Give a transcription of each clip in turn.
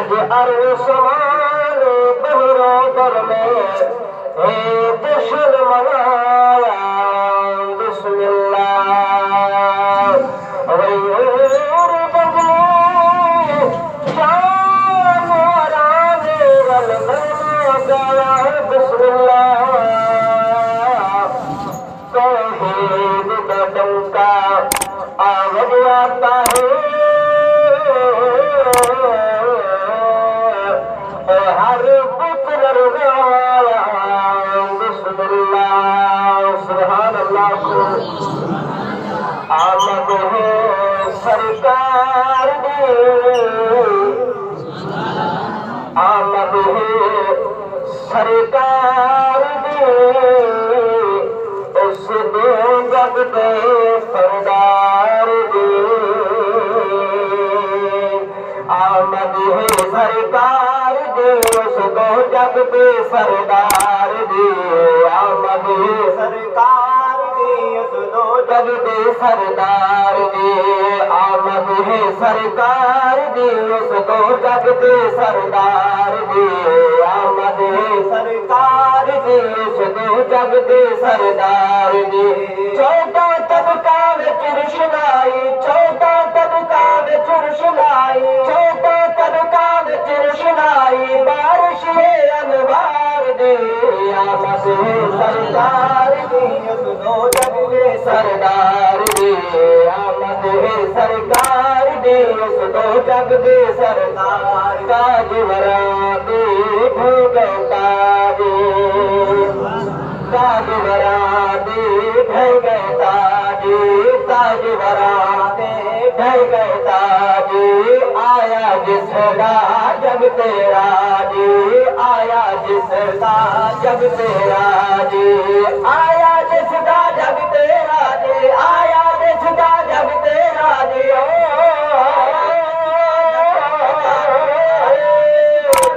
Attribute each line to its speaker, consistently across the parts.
Speaker 1: आज अरु समान बहरोदर में हे जश्न मनाया बिस्मिल्लाह गयूर बजले शाम वराने वल गाया बिस्मिल्लाह तौहीद का डंका आवाज आता है हर पुत्र गाया बिस्मिल्लाह सुभान अल्लाह आमद है सरकार दी आमद है सरकार दी उस दो जग दे सरदार दी आमद है सरकार दी उस दो जग दे सरदार दी आमद है सरकार दी उस दो जग दे सरदार दी आमद है सरकार दी उस दो जग दे सरदार दी आमद है सरकार दी उस दो जग दे सरदार दी चौथा तबका विच रुशनाई चौथा तबका विच रुशनाई चौथा तबका विच रुशनाई बारिश है अनवार दे आमद है सरकार दी उस दो जग दे सरदार दी आमद है सरकार दी उस दो जग दे सरदार काजवरा दे भगता दे काजवरा दे भगता दे काजवरा दे भगता दे आया जिसदा जग तेरा दे आया जिसदा जग तेरा दे आया जिसदा जग तेरा दे आया जिसदा जग तेरा दे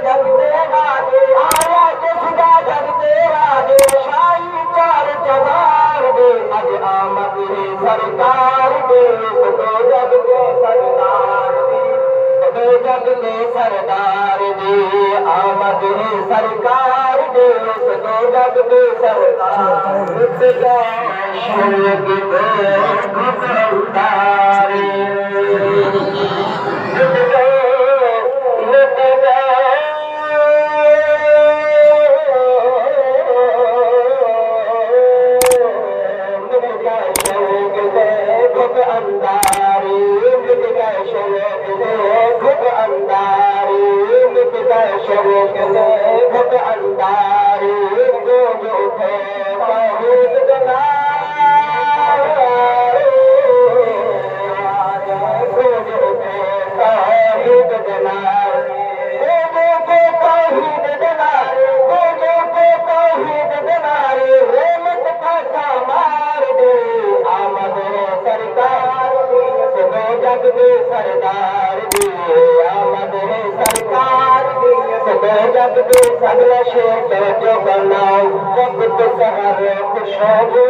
Speaker 1: जग तेरा दे आया जिसदा जग तेरा दे शाही चार चबार दे अज आमद है सरकार दे दो जग के सरदार दे दो जग के सरदार दे आमद है सरकार दे दो जग के सरदार सरदार दी आमद है सरकार दी दो जग दे सगला शेर जो बनाओ वक्त सहर खुशबू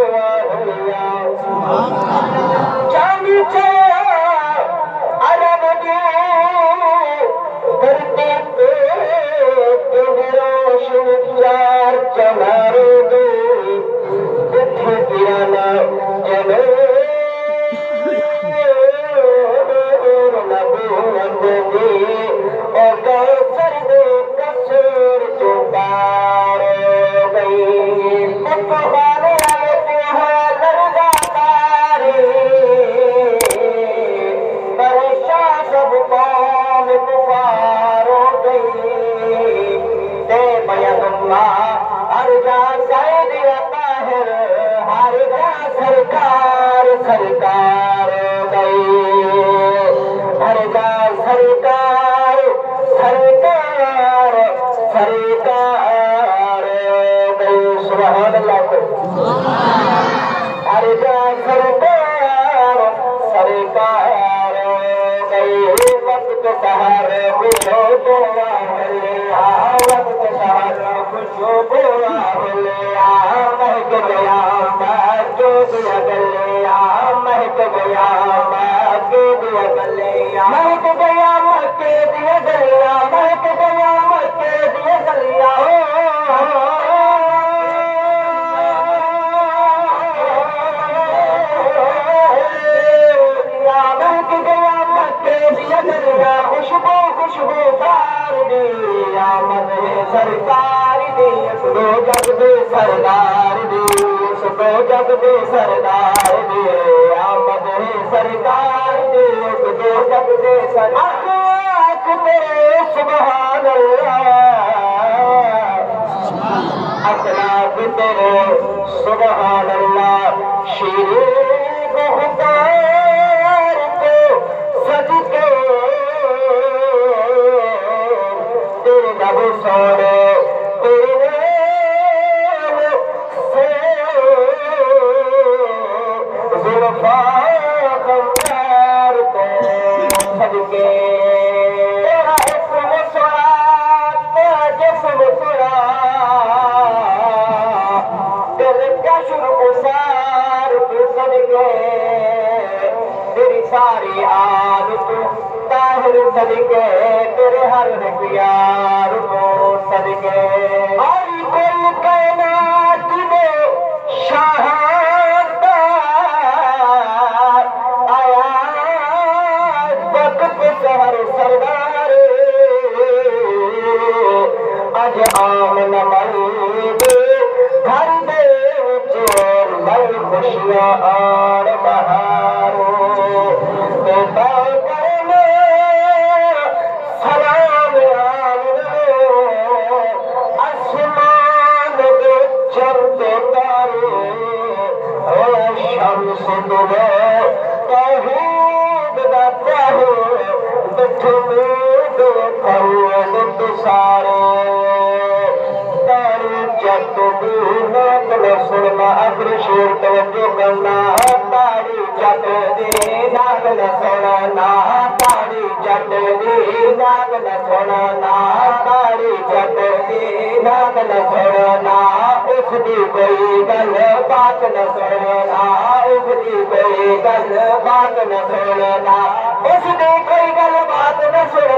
Speaker 1: हुआ चांदी चे अरब दी धरती पे रोशन चार चनारे दे उठे गिराना जनो सरकार सरकार गई सरकार सरकार सरकार सरकार गई सुभान अल्लाह अर्जा सरकार सरकार गई वक्त सहर खुशो बोला वक्त सहर खुशो बोला महक गया जो दिया गलिया महक गया महक दिया गलिया महक गया महक दिया गलिया दे सरदार दी आमद है सरकार दी उस दो जग दे सरदार तेरे सुभान अल्लाह अखलाक तेरे सुभान अल्लाह शीरे मुख्तार को सदके तेरे नब सोने तेरे से जुल्फा कंगार को सदके तेरा इसम सुना तेरा जिस्म सुना तेरे कशर उसार के सदके तेरी सारी आदत ताहिर सदके तेरे हर प्यार को सदके और कुल कायनात में शहादात आया वक्त सहर सरदार अज आम नमल दे घर दे मल खुशियां और बहारो बेटा करने सलाम आसमान दे चलते तारे ओ शम्स दुबे तौहीद दा प्यारे बिठले दे फौज तुसारे तारे जट दी नात न सुनना अगर शेर तवज्जो करना तारी जट दी नात न सुनना तारी जट दी नात न सुनना तारी जट दी नात न सुनना उसदी कोई गल बात न सुनना उसदी कोई गल बात न सुनना उसदी कोई गल बात न सुनना